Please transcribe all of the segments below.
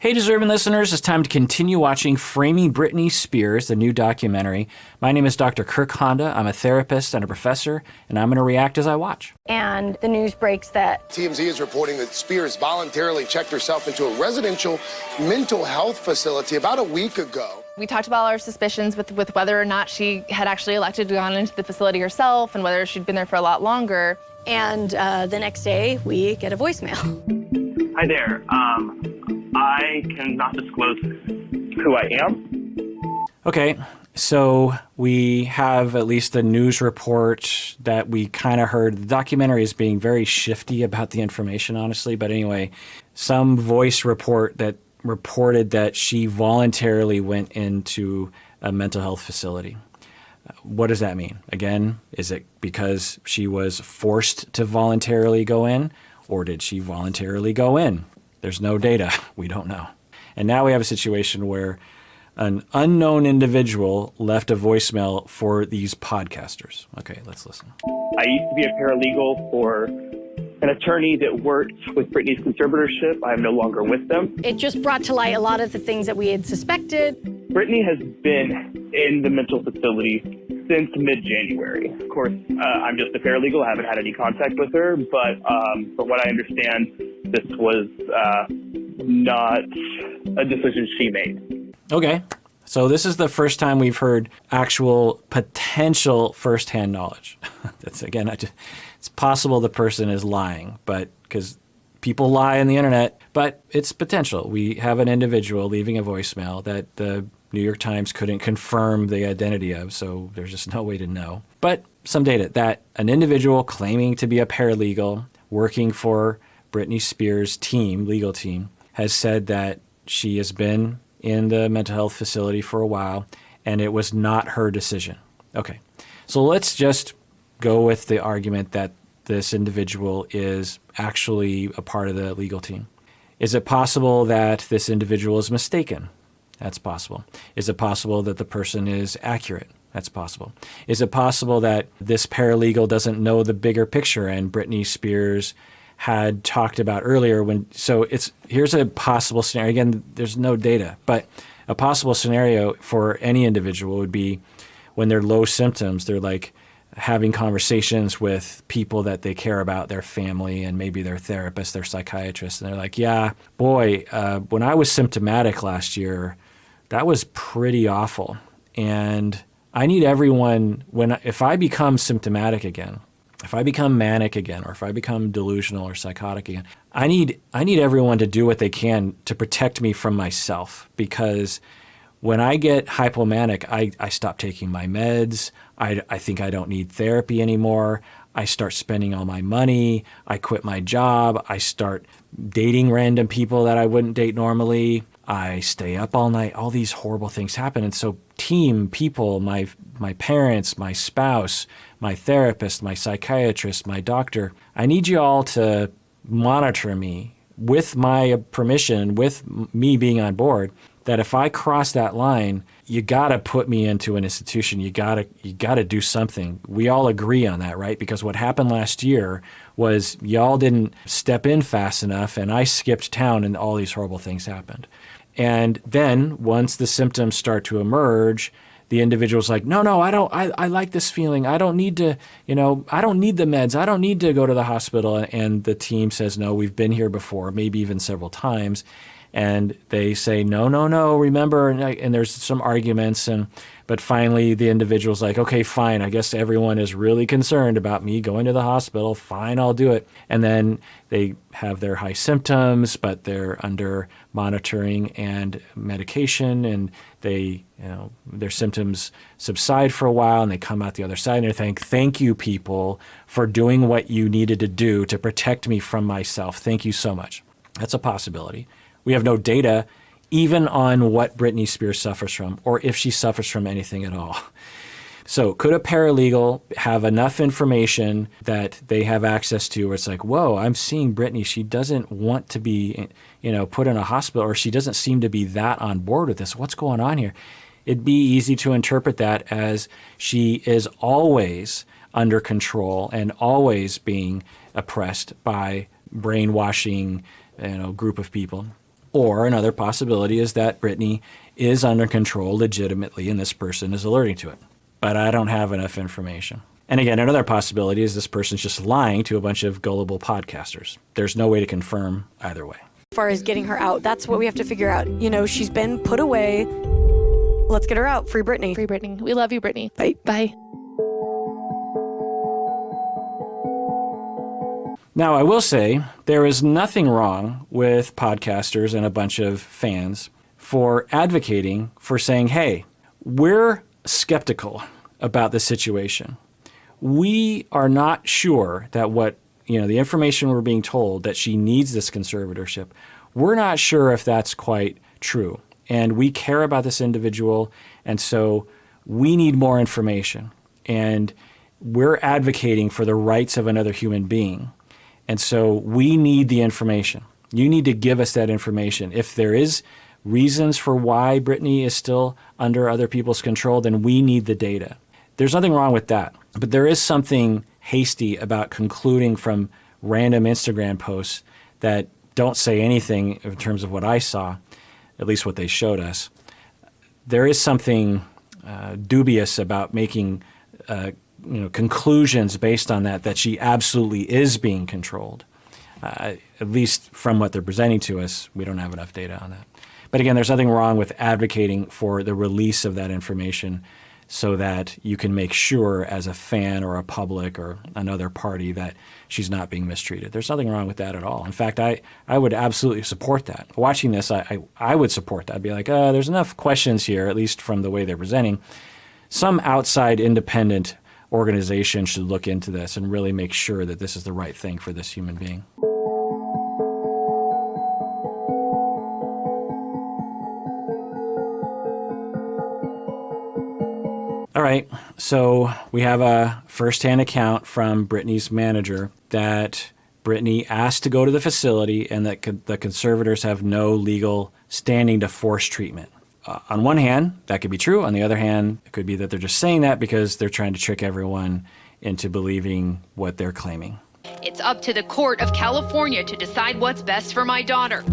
Hey, deserving listeners, it's time to continue watching Framing Britney Spears, the new documentary. My name is Dr. Kirk Honda. I'm a therapist and a professor, and I'm going to react as I watch. And the news breaks that TMZ is reporting that Spears voluntarily checked herself into a residential mental health facility about a week ago. We talked about our suspicions with whether or not she had actually elected to go on into the facility herself and whether she'd been there for a lot longer. And the next day, we get a voicemail. Hi there. I cannot disclose who I am. Okay, so we have at least a news report that we kind of heard. The documentary is being very shifty about the information, honestly. But anyway, some voice report that reported that she voluntarily went into a mental health facility. What does that mean? Again, is it because she was forced to voluntarily go in, or did she voluntarily go in? There's no data. We don't know. And now we have a situation where an unknown individual left a voicemail for these podcasters. Okay, let's listen. I used to be a paralegal for an attorney that worked with Britney's Conservatorship. I'm no longer with them. It just brought to light a lot of the things that we had suspected. Brittany has been in the mental facility since mid-January. Of course, I'm just a paralegal. I haven't had any contact with her, but from what I understand, this was not a decision she made. Okay, so this is the first time we've heard actual potential firsthand knowledge. That's again, it's possible the person is lying, but because people lie on the internet, but it's potential. We have an individual leaving a voicemail that the New York Times couldn't confirm the identity of, so there's just no way to know. But some data that an individual claiming to be a paralegal working for Britney Spears' team, legal team, has said that she has been in the mental health facility for a while and it was not her decision. Okay, so let's just go with the argument that this individual is actually a part of the legal team. Is it possible that this individual is mistaken? That's possible. Is it possible that the person is accurate? That's possible. Is it possible that this paralegal doesn't know the bigger picture and Britney Spears had talked about earlier here's a possible scenario. Again, there's no data, but a possible scenario for any individual would be when they're low symptoms, they're like having conversations with people that they care about, their family and maybe their therapist, their psychiatrist. And they're like, yeah, boy, when I was symptomatic last year, that was pretty awful. And I need everyone, if I become symptomatic again, if I become manic again, or if I become delusional or psychotic again, I need everyone to do what they can to protect me from myself. Because when I get hypomanic, I stop taking my meds. I think I don't need therapy anymore. I start spending all my money. I quit my job. I start dating random people that I wouldn't date normally. I stay up all night. All these horrible things happen. And so team, people, my parents, my spouse, my therapist, my psychiatrist, my doctor, I need you all to monitor me with my permission, with me being on board, that if I cross that line, you got to put me into an institution. You got to do something. We all agree on that, right? Because what happened last year was y'all didn't step in fast enough and I skipped town and all these horrible things happened. And then once the symptoms start to emerge, the individual's like, no, I like this feeling. I don't need to, I don't need the meds. I don't need to go to the hospital. And the team says, no, we've been here before, maybe even several times. And they say, no, remember, and there's some arguments, but finally the individual's like, okay, fine, I guess everyone is really concerned about me going to the hospital, fine, I'll do it. And then they have their high symptoms, but they're under monitoring and medication, and they, their symptoms subside for a while, and they come out the other side, and they think, thank you, people, for doing what you needed to do to protect me from myself. Thank you so much. That's a possibility. We have no data even on what Britney Spears suffers from, or if she suffers from anything at all. So could a paralegal have enough information that they have access to where it's like, whoa, I'm seeing Britney. She doesn't want to be, put in a hospital, or she doesn't seem to be that on board with this. What's going on here? It'd be easy to interpret that as she is always under control and always being oppressed by brainwashing, group of people. Or another possibility is that Britney is under control legitimately and this person is alerting to it. But I don't have enough information. And again, another possibility is this person's just lying to a bunch of gullible podcasters. There's no way to confirm either way. As far as getting her out, that's what we have to figure out. You know, she's been put away. Let's get her out. Free Britney. Free Britney. We love you, Britney. Bye. Bye. Now, I will say there is nothing wrong with podcasters and a bunch of fans for advocating for saying, hey, we're skeptical about the situation. We are not sure that the information we're being told that she needs this conservatorship, we're not sure if that's quite true. And we care about this individual, and so we need more information. And we're advocating for the rights of another human being. And so we need the information. You need to give us that information. If there is reasons for why Britney is still under other people's control, then we need the data. There's nothing wrong with that. But there is something hasty about concluding from random Instagram posts that don't say anything in terms of what I saw, at least what they showed us. There is something dubious about making conclusions based on that she absolutely is being controlled. At least from what they're presenting to us, we don't have enough data on that. But again, there's nothing wrong with advocating for the release of that information so that you can make sure as a fan or a public or another party that she's not being mistreated. There's nothing wrong with that at all. In fact, I would absolutely support that. Watching this, I would support that. I'd be like, there's enough questions here, at least from the way they're presenting. Some outside independent organization should look into this and really make sure that this is the right thing for this human being. All right, so we have a firsthand account from Britney's manager that Britney asked to go to the facility and that the conservators have no legal standing to force treatment. On one hand, that could be true. On the other hand, it could be that they're just saying that because they're trying to trick everyone into believing what they're claiming. It's up to the court of California to decide what's best for my daughter.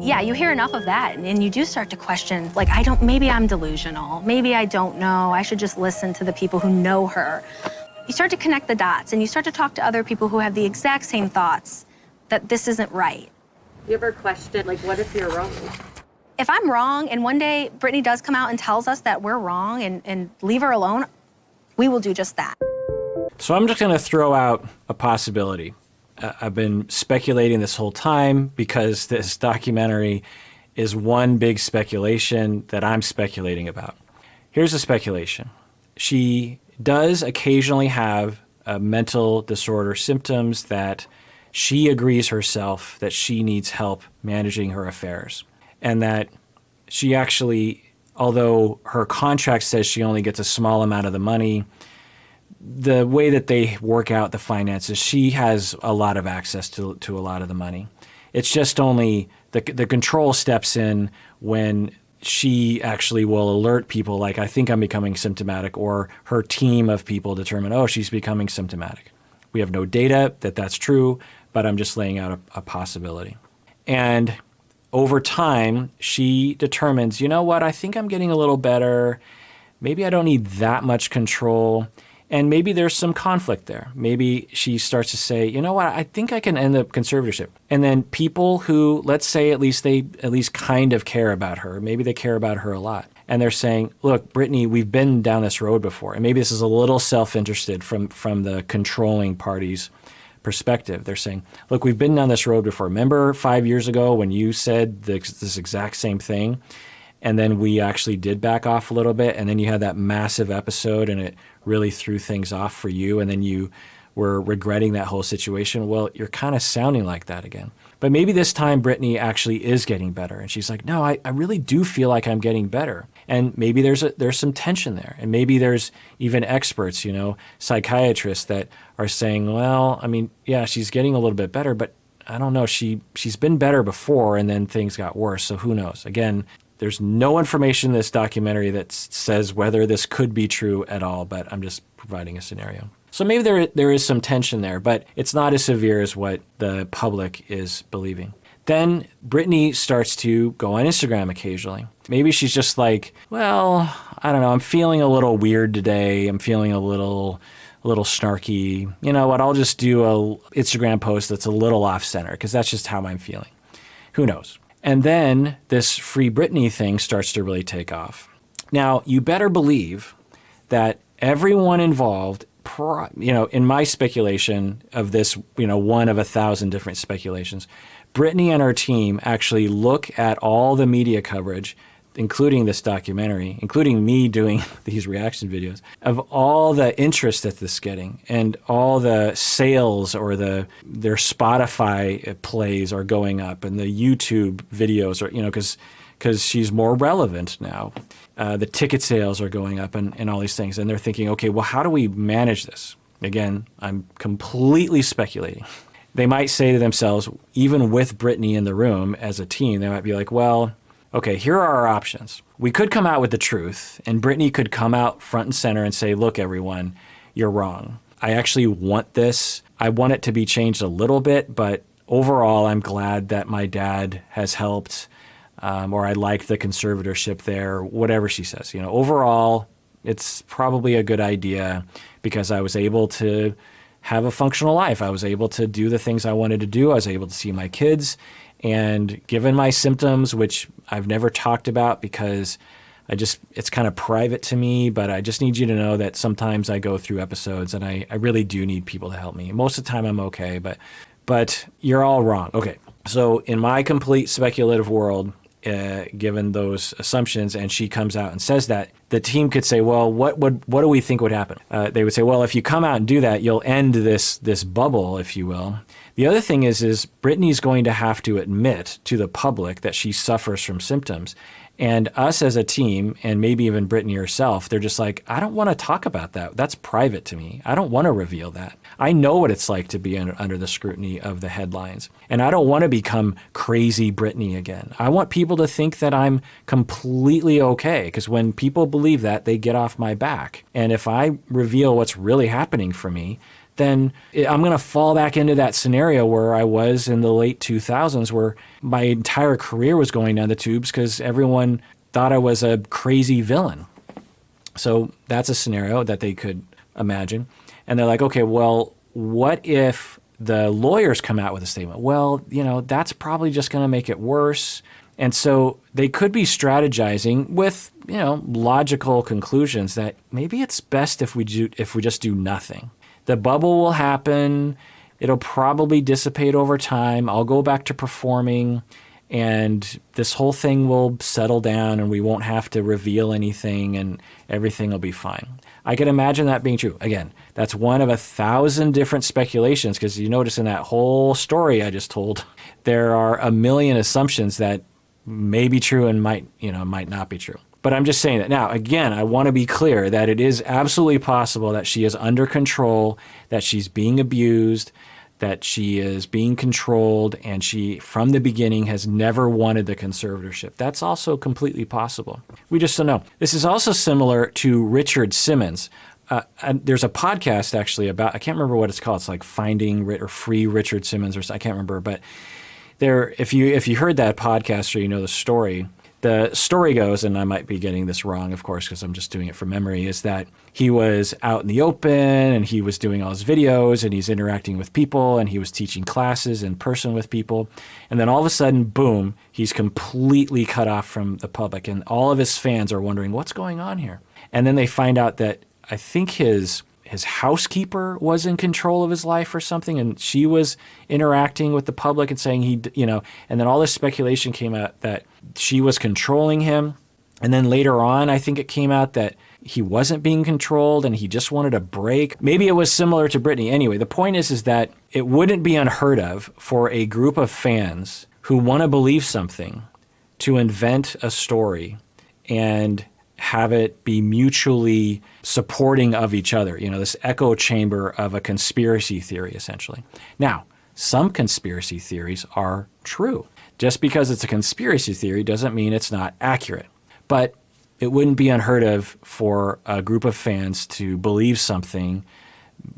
Yeah, you hear enough of that, and you do start to question, like, maybe I'm delusional. Maybe I don't know. I should just listen to the people who know her. You start to connect the dots, and you start to talk to other people who have the exact same thoughts that this isn't right. You ever question, what if you're wrong? If I'm wrong, and one day Britney does come out and tells us that we're wrong and leave her alone, we will do just that. So I'm just going to throw out a possibility. I've been speculating this whole time because this documentary is one big speculation that I'm speculating about. Here's a speculation. She does occasionally have mental disorder symptoms that she agrees herself that she needs help managing her affairs. And that she actually, although her contract says she only gets a small amount of the money, the way that they work out the finances, she has a lot of access to a lot of the money. It's just only the control steps in when she actually will alert people like, I think I'm becoming symptomatic, or her team of people determine, oh, she's becoming symptomatic. We have no data that that's true, but I'm just laying out a possibility. And over time, she determines, you know what, I think I'm getting a little better. Maybe I don't need that much control. And maybe there's some conflict there. Maybe she starts to say, you know what, I think I can end the conservatorship. And then people who, let's say they at least kind of care about her, maybe they care about her a lot. And they're saying, look, Britney, we've been down this road before. And maybe this is a little self-interested from the controlling party's perspective. They're saying, look, we've been down this road before. Remember 5 years ago when you said this exact same thing? And then we actually did back off a little bit. And then you had that massive episode and it really threw things off for you. And then you were regretting that whole situation. Well, you're kind of sounding like that again. But maybe this time Britney actually is getting better. And she's like, no, I really do feel like I'm getting better. And maybe there's some tension there. And maybe there's even experts, psychiatrists that are saying, well, yeah, she's getting a little bit better, but I don't know, she's been better before and then things got worse. So who knows? Again, there's no information in this documentary that says whether this could be true at all, but I'm just providing a scenario. So maybe there is some tension there, but it's not as severe as what the public is believing. Then Britney starts to go on Instagram occasionally. Maybe she's just like, well, I don't know, I'm feeling a little weird today. I'm feeling a little snarky. You know what? I'll just do a Instagram post that's a little off center because that's just how I'm feeling. Who knows? And then this Free Britney thing starts to really take off. Now, you better believe that everyone involved, in my speculation of this, one of 1,000 different speculations, Britney and her team actually look at all the media coverage, including this documentary, including me doing these reaction videos, of all the interest that this is getting and all the sales or their Spotify plays are going up and the YouTube videos are, because she's more relevant now. The ticket sales are going up and all these things. And they're thinking, okay, well, how do we manage this? Again, I'm completely speculating. They might say to themselves, even with Britney in the room as a team, they might be like, well, okay, here are our options. We could come out with the truth, and Britney could come out front and center and say, look, everyone, you're wrong. I actually want this. I want it to be changed a little bit, but overall, I'm glad that my dad has helped, or I like the conservatorship there, whatever she says. Overall, it's probably a good idea because I was able to have a functional life. I was able to do the things I wanted to do. I was able to see my kids. And given my symptoms, which I've never talked about because it's kind of private to me, but I just need you to know that sometimes I go through episodes and I really do need people to help me. Most of the time I'm okay, but you're all wrong. Okay, so in my complete speculative world, given those assumptions, and she comes out and says that, the team could say, well, what do we think would happen? They would say, well, if you come out and do that, you'll end this bubble, if you will. The other thing is Britney's going to have to admit to the public that she suffers from symptoms. And us as a team, and maybe even Britney herself, they're just like, I don't want to talk about that. That's private to me. I don't want to reveal that. I know what it's like to be under the scrutiny of the headlines. And I don't want to become crazy Britney again. I want people to think that I'm completely okay, because when people believe that, they get off my back. And if I reveal what's really happening for me, then I'm going to fall back into that scenario where I was in the late 2000s, where my entire career was going down the tubes because everyone thought I was a crazy villain. So that's a scenario that they could imagine. And they're like, okay, well, what if the lawyers come out with a statement? Well, that's probably just going to make it worse. And so they could be strategizing with, logical conclusions that maybe it's best if we just do nothing. The bubble will happen. It'll probably dissipate over time. I'll go back to performing, and this whole thing will settle down, and we won't have to reveal anything, and everything will be fine. I can imagine that being true. Again, that's one of 1,000 different speculations, because you notice in that whole story I just told, there are a million assumptions that may be true and might not be true. But I'm just saying that. Now, again, I want to be clear that it is absolutely possible that she is under control, that she's being abused, that she is being controlled, and she, from the beginning, has never wanted the conservatorship. That's also completely possible. We just don't know. This is also similar to Richard Simmons. And there's a podcast actually about, I can't remember what it's called. It's like Finding or Free Richard Simmons, or I can't remember. But if you heard that podcast or you know the story goes, and I might be getting this wrong, of course, because I'm just doing it from memory, is that he was out in the open and he was doing all his videos and he's interacting with people and he was teaching classes in person with people. And then all of a sudden, boom, he's completely cut off from the public. And all of his fans are wondering, what's going on here? And then they find out that I think his housekeeper was in control of his life or something, and she was interacting with the public and saying and then all this speculation came out that she was controlling him. And then later on, I think it came out that he wasn't being controlled and he just wanted a break. Maybe it was similar to Britney. Anyway, the point is that it wouldn't be unheard of for a group of fans who want to believe something to invent a story and have it be mutually supporting of each other, this echo chamber of a conspiracy theory, essentially. Now, some conspiracy theories are true. Just because it's a conspiracy theory doesn't mean it's not accurate. But it wouldn't be unheard of for a group of fans to believe something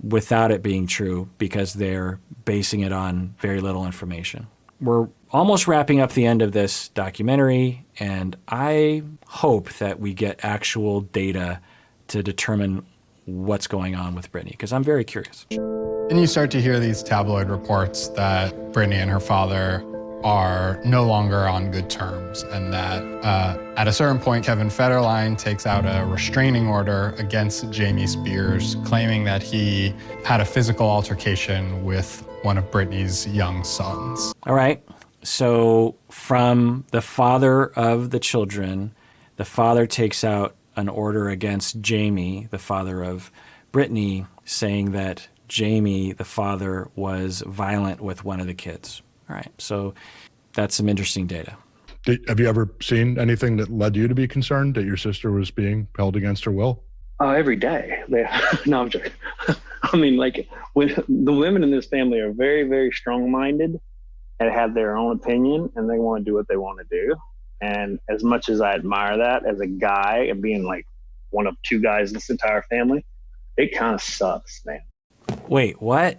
without it being true because they're basing it on very little information. We're almost wrapping up the end of this documentary, and I hope that we get actual data to determine what's going on with Britney, because I'm very curious. And you start to hear these tabloid reports that Britney and her father are no longer on good terms, and that at a certain point, Kevin Federline takes out a restraining order against Jamie Spears, claiming that he had a physical altercation with one of Britney's young sons. All right. So from the father of the children, the father takes out an order against Jamie, the father of Britney, saying that Jamie, the father, was violent with one of the kids. All right. So that's some interesting data. Have you ever seen anything that led you to be concerned that your sister was being held against her will? Every day. No, I'm joking. I mean, like, the women in this family are very, very strong-minded and have their own opinion, and they want to do what they want to do. And as much as I admire that as a guy and being like one of two guys in this entire family, it kind of sucks, man. Wait, what?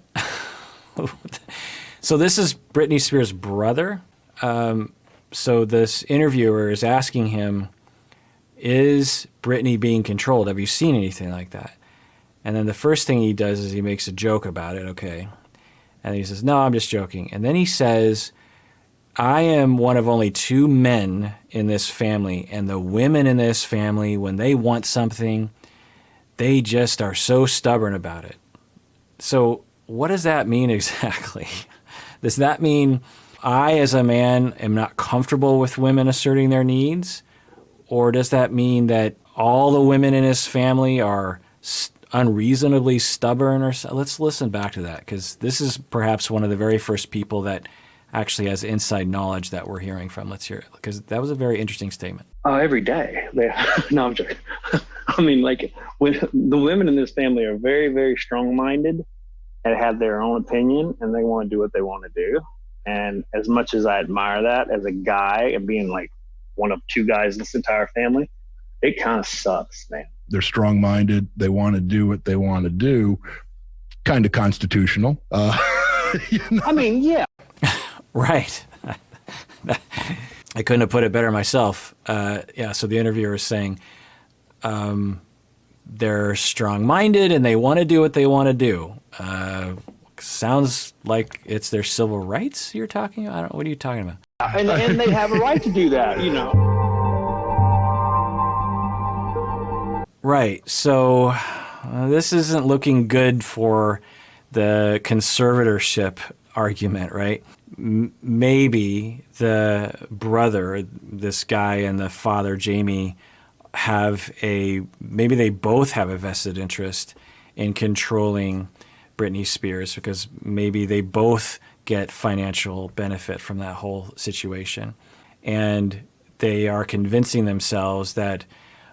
So this is Britney Spears' brother? So this interviewer is asking him, is Britney being controlled? Have you seen anything like that? And then the first thing he does is he makes a joke about it, okay. And he says, no, I'm just joking. And then he says, I am one of only two men in this family, and the women in this family, when they want something, they just are so stubborn about it. So what does that mean exactly? Does that mean I, as a man, am not comfortable with women asserting their needs? Or does that mean that all the women in his family are unreasonably stubborn? Or let's listen back to that, because this is perhaps one of the very first people that actually has inside knowledge that we're hearing from. Let's hear it, because that was a very interesting statement. Every day. No, I'm joking. I mean, like, the women in this family are very, very strong-minded and have their own opinion, and they want to do what they want to do. And as much as I admire that as a guy and being like one of two guys in this entire family, it kind of sucks, man. They're strong-minded. They want to do what they want to do. Kind of constitutional. You know? I mean, yeah. Right. I couldn't have put it better myself. So the interviewer is saying they're strong-minded and they want to do what they want to do. Sounds like it's their civil rights you're talking about? What are you talking about? And they have a right to do that, you know. Right. So this isn't looking good for the conservatorship argument, right? Maybe the brother, this guy, and the father, Jamie, maybe they both have a vested interest in controlling Britney Spears, because maybe they both get financial benefit from that whole situation. And they are convincing themselves that,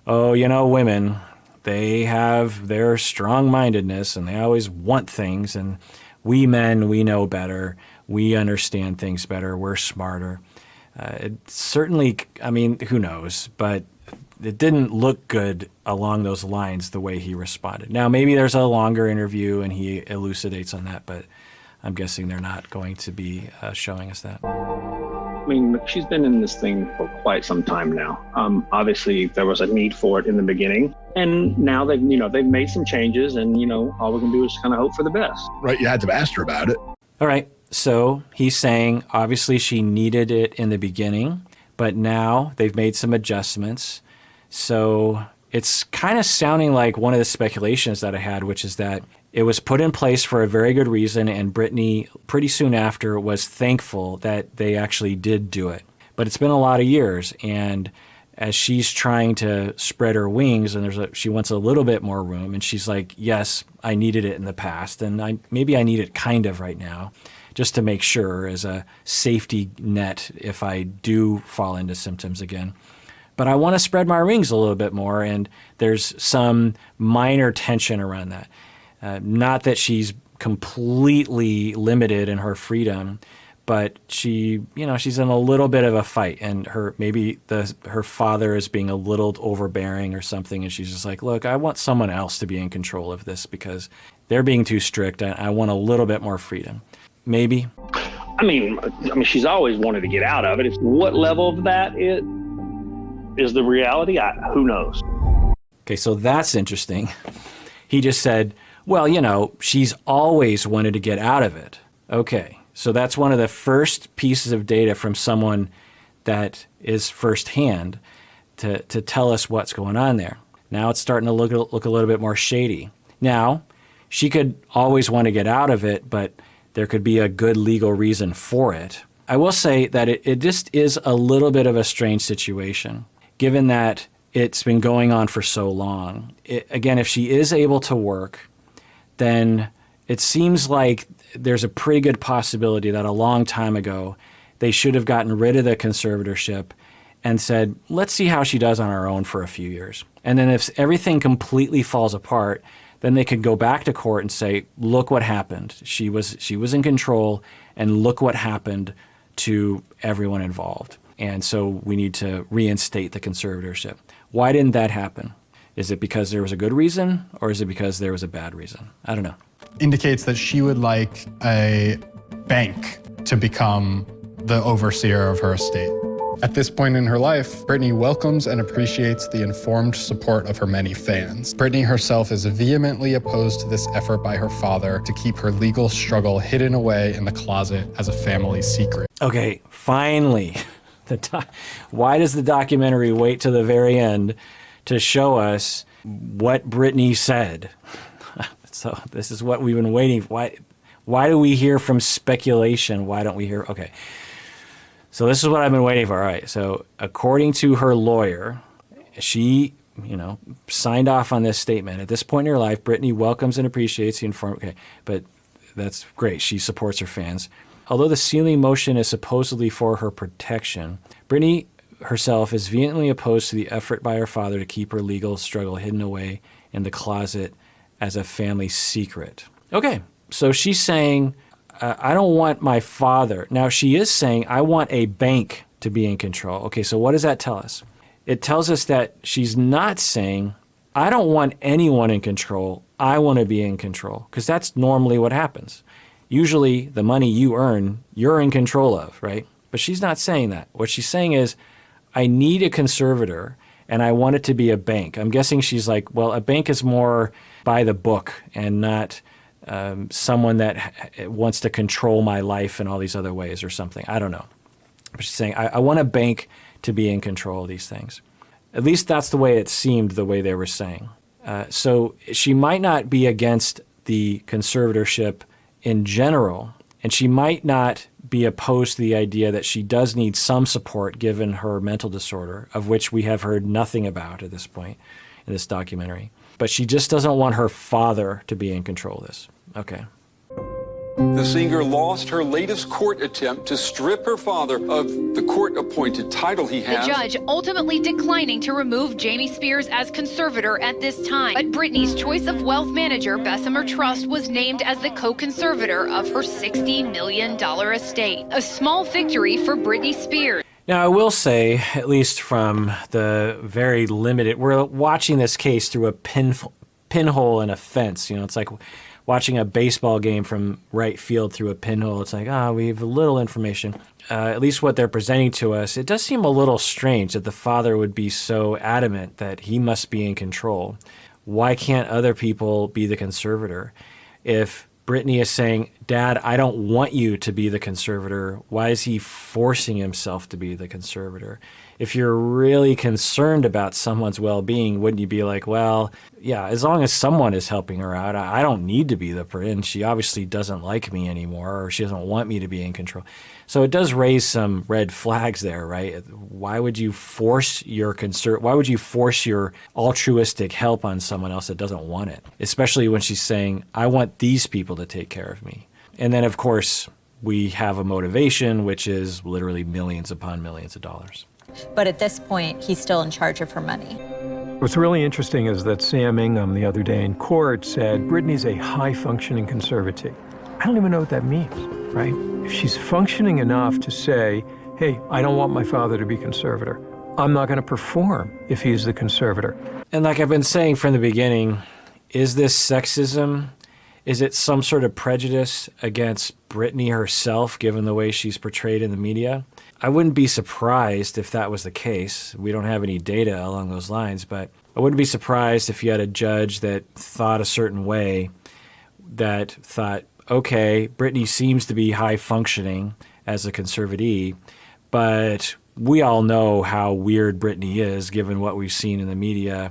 oh, women, they have their strong-mindedness and they always want things, and we men, we know better. We understand things better. We're smarter. It certainly, who knows? But it didn't look good along those lines, the way he responded. Now, maybe there's a longer interview and he elucidates on that, but I'm guessing they're not going to be showing us that. I mean, she's been in this thing for quite some time now. Obviously, there was a need for it in the beginning, and now they've made some changes, and all we can do is kind of hope for the best. Right, you had to ask her about it. All right, so he's saying obviously she needed it in the beginning, but now they've made some adjustments. So it's kind of sounding like one of the speculations that I had, which is that it was put in place for a very good reason, and Britney pretty soon after was thankful that they actually did do it. But it's been a lot of years, and as she's trying to spread her wings, and she wants a little bit more room, and she's like, yes, I needed it in the past, and maybe I need it kind of right now, just to make sure as a safety net if I do fall into symptoms again. But I want to spread my wings a little bit more, and there's some minor tension around that. Not that she's completely limited in her freedom, but she's in a little bit of a fight, and her father is being a little overbearing or something, and she's just like, look, I want someone else to be in control of this because they're being too strict. I want a little bit more freedom. Maybe. I mean, she's always wanted to get out of it. It's what level of that it is the reality. Who knows? Okay, so that's interesting. He just said, well, you know, she's always wanted to get out of it. Okay, so that's one of the first pieces of data from someone that is firsthand to tell us what's going on there. Now it's starting to look a little bit more shady. Now, she could always want to get out of it, but there could be a good legal reason for it. I will say that it just is a little bit of a strange situation, given that it's been going on for so long. Again, if she is able to work, then it seems like there's a pretty good possibility that a long time ago, they should have gotten rid of the conservatorship and said, let's see how she does on her own for a few years. And then if everything completely falls apart, then they could go back to court and say, look what happened. She was in control, and look what happened to everyone involved. And so we need to reinstate the conservatorship. Why didn't that happen? Is it because there was a good reason, or is it because there was a bad reason? I don't know. Indicates that she would like a bank to become the overseer of her estate. At this point in her life, Britney welcomes and appreciates the informed support of her many fans. Britney herself is vehemently opposed to this effort by her father to keep her legal struggle hidden away in the closet as a family secret. Okay, finally. Why does the documentary wait to the very end to show us what Britney said? So this is what we've been waiting for. Why do we hear from speculation? Why don't we hear? Okay. So this is what I've been waiting for. All right. So according to her lawyer, she, signed off on this statement. At this point in her life, Britney welcomes and appreciates the informed. Okay, but that's great. She supports her fans. Although the sealing motion is supposedly for her protection, Britney herself is vehemently opposed to the effort by her father to keep her legal struggle hidden away in the closet as a family secret. Okay, so she's saying, I don't want my father. Now she is saying, I want a bank to be in control. Okay, so what does that tell us? It tells us that she's not saying, I don't want anyone in control. I want to be in control, because that's normally what happens. Usually the money you earn, you're in control of, right? But she's not saying that. What she's saying is, I need a conservator and I want it to be a bank. I'm guessing she's like, well, a bank is more by the book and not someone that wants to control my life in all these other ways or something. I don't know. But she's saying, I want a bank to be in control of these things. At least that's the way it seemed, the way they were saying. So she might not be against the conservatorship in general, and she might not be opposed to the idea that she does need some support given her mental disorder, of which we have heard nothing about at this point in this documentary. But she just doesn't want her father to be in control of this. Okay. The singer lost her latest court attempt to strip her father of the court-appointed title he has. The judge ultimately declining to remove Jamie Spears as conservator at this time. But Britney's choice of wealth manager, Bessemer Trust, was named as the co-conservator of her $60 million estate. A small victory for Britney Spears. Now, I will say, at least from the very limited, we're watching this case through a pinhole in a fence. It's like watching a baseball game from right field through a pinhole. It's like, we have a little information. At least what they're presenting to us, it does seem a little strange that the father would be so adamant that he must be in control. Why can't other people be the conservator? If Britney is saying, Dad, I don't want you to be the conservator, why is he forcing himself to be the conservator? If you're really concerned about someone's well-being, wouldn't you be like, well, yeah, as long as someone is helping her out, I don't need to be the person. She obviously doesn't like me anymore, or she doesn't want me to be in control. So it does raise some red flags there, right? Why would you force your altruistic help on someone else that doesn't want it? Especially when she's saying, I want these people to take care of me. And then, of course, we have a motivation, which is literally millions upon millions of dollars. But at this point, he's still in charge of her money. What's really interesting is that Sam Ingham the other day in court said Britney's a high-functioning conservative. I don't even know what that means, right? If she's functioning enough to say, hey, I don't want my father to be conservator, I'm not going to perform if he's the conservator. And like I've been saying from the beginning, is this sexism? Is it some sort of prejudice against Britney herself, given the way she's portrayed in the media? I wouldn't be surprised if that was the case. We don't have any data along those lines, but I wouldn't be surprised if you had a judge that thought a certain way, that thought, okay, Britney seems to be high functioning as a conservatee, but we all know how weird Britney is given what we've seen in the media.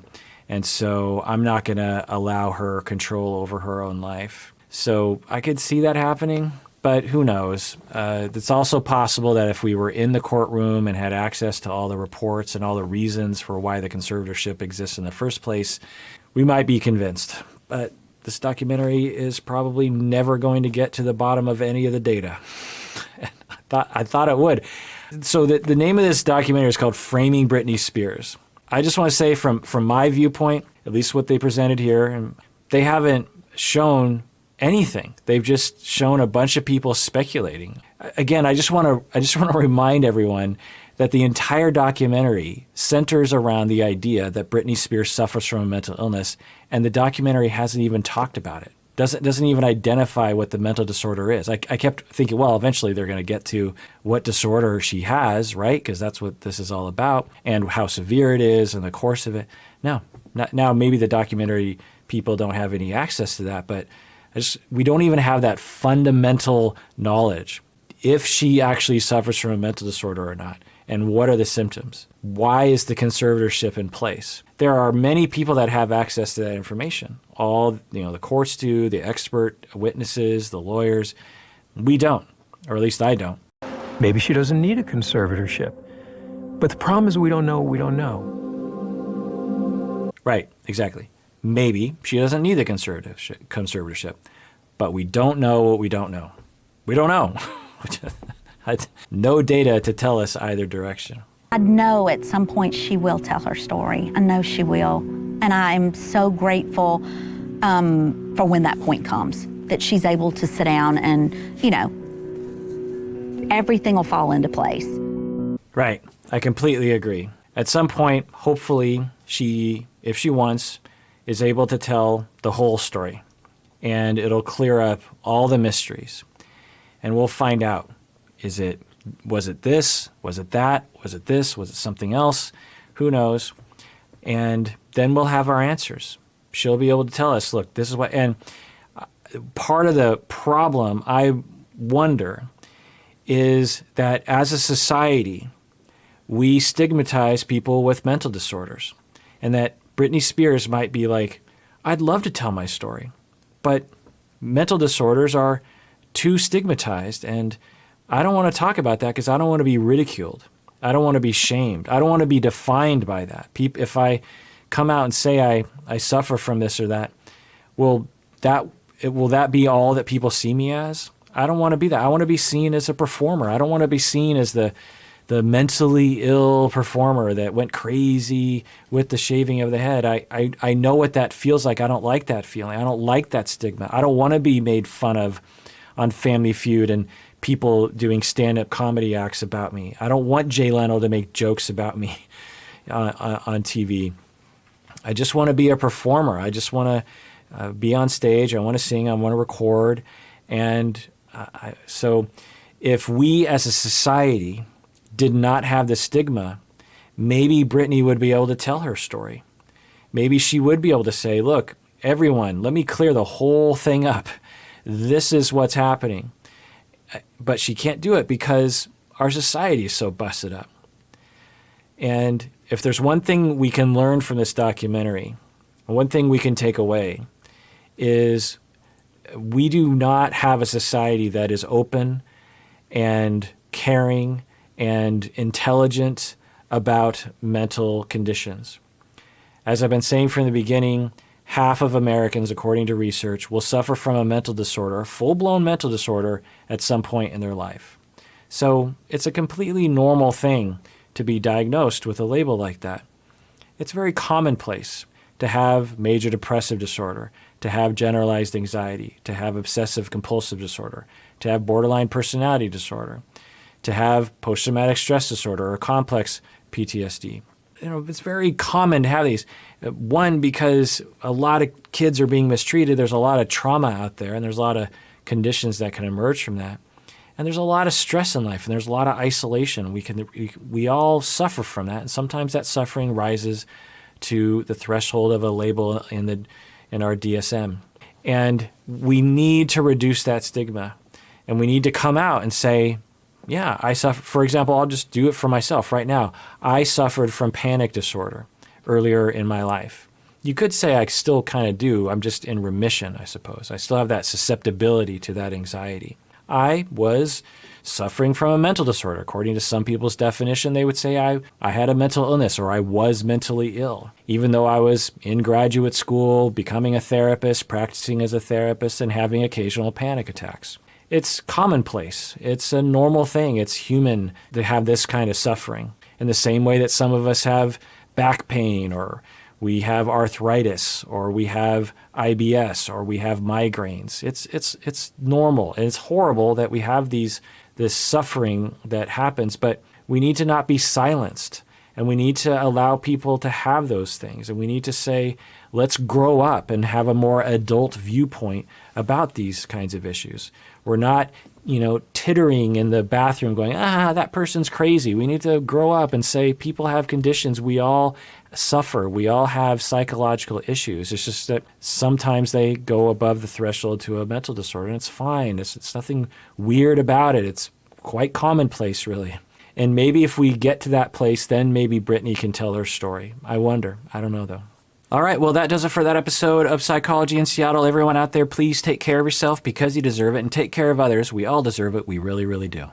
And so I'm not going to allow her control over her own life. So I could see that happening, but who knows? It's also possible that if we were in the courtroom and had access to all the reports and all the reasons for why the conservatorship exists in the first place, we might be convinced. But this documentary is probably never going to get to the bottom of any of the data. I thought it would. So the name of this documentary is called Framing Britney Spears. I just want to say from my viewpoint, at least what they presented here, and they haven't shown anything. They've just shown a bunch of people speculating. Again, I just want to remind everyone that the entire documentary centers around the idea that Britney Spears suffers from a mental illness, and the documentary hasn't even talked about it. Doesn't even identify what the mental disorder is. I kept thinking, well, eventually they're going to get to what disorder she has, right? Because that's what this is all about, and how severe it is and the course of it. No, now maybe the documentary people don't have any access to that, but we don't even have that fundamental knowledge. If she actually suffers from a mental disorder or not, and what are the symptoms? Why is the conservatorship in place? There are many people that have access to that information. All, the courts do, the expert witnesses, the lawyers. We don't, or at least I don't. Maybe she doesn't need a conservatorship. But the problem is we don't know what we don't know. Right, exactly. Maybe she doesn't need the conservatorship, but we don't know what we don't know. We don't know. No data to tell us either direction. I know at some point she will tell her story. I know she will. And I'm so grateful for when that point comes, that she's able to sit down and, everything will fall into place. Right. I completely agree. At some point, hopefully, she, if she wants, is able to tell the whole story. And it'll clear up all the mysteries. And we'll find out. Was it this? Was it that? Was it this? Was it something else? Who knows? And then we'll have our answers. She'll be able to tell us, look, this is what, and part of the problem, I wonder, is that as a society, we stigmatize people with mental disorders. And that Britney Spears might be like, I'd love to tell my story, but mental disorders are too stigmatized, and I don't want to talk about that because I don't want to be ridiculed. I don't want to be shamed. I don't want to be defined by that. If I come out and say I suffer from this or that, will that be all that people see me as? I don't want to be that. I want to be seen as a performer. I don't want to be seen as the mentally ill performer that went crazy with the shaving of the head. I know what that feels like. I don't like that feeling. I don't like that stigma. I don't want to be made fun of on Family Feud and people doing stand-up comedy acts about me. I don't want Jay Leno to make jokes about me on TV. I just want to be a performer. I just want to be on stage. I want to sing. I want to record. And so if we as a society did not have the stigma, maybe Britney would be able to tell her story. Maybe she would be able to say, look, everyone, let me clear the whole thing up. This is what's happening. But she can't do it because our society is so busted up. And if there's one thing we can learn from this documentary, one thing we can take away, is we do not have a society that is open and caring and intelligent about mental conditions. As I've been saying from the beginning, half of Americans, according to research, will suffer from a mental disorder, full-blown mental disorder, at some point in their life. So it's a completely normal thing to be diagnosed with a label like that. It's very commonplace to have major depressive disorder, to have generalized anxiety, to have obsessive compulsive disorder, to have borderline personality disorder, to have post-traumatic stress disorder or complex PTSD. it's very common to have these. One, because a lot of kids are being mistreated. There's a lot of trauma out there, and there's a lot of conditions that can emerge from that. And there's a lot of stress in life, and there's a lot of isolation. We all suffer from that, and sometimes that suffering rises to the threshold of a label in our DSM. And we need to reduce that stigma, and we need to come out and say, yeah, I suffer. For example, I'll just do it for myself right now. I suffered from panic disorder earlier in my life. You could say I still kind of do. I'm just in remission, I suppose. I still have that susceptibility to that anxiety. I was suffering from a mental disorder. According to some people's definition, they would say I had a mental illness or I was mentally ill, even though I was in graduate school, becoming a therapist, practicing as a therapist, and having occasional panic attacks. It's commonplace. It's a normal thing. It's human to have this kind of suffering. In the same way that some of us have back pain, or we have arthritis, or we have IBS, or we have migraines. It's normal, and it's horrible that we have this suffering that happens, but we need to not be silenced, and we need to allow people to have those things, and we need to say, let's grow up and have a more adult viewpoint about these kinds of issues. We're not, tittering in the bathroom going, that person's crazy. We need to grow up and say people have conditions. We all suffer. We all have psychological issues. It's just that sometimes they go above the threshold to a mental disorder, and it's fine. It's nothing weird about it. It's quite commonplace, really. And maybe if we get to that place, then maybe Britney can tell her story. I wonder. I don't know, though. All right, well, that does it for that episode of Psychology in Seattle. Everyone out there, please take care of yourself because you deserve it, and take care of others. We all deserve it. We really, really do.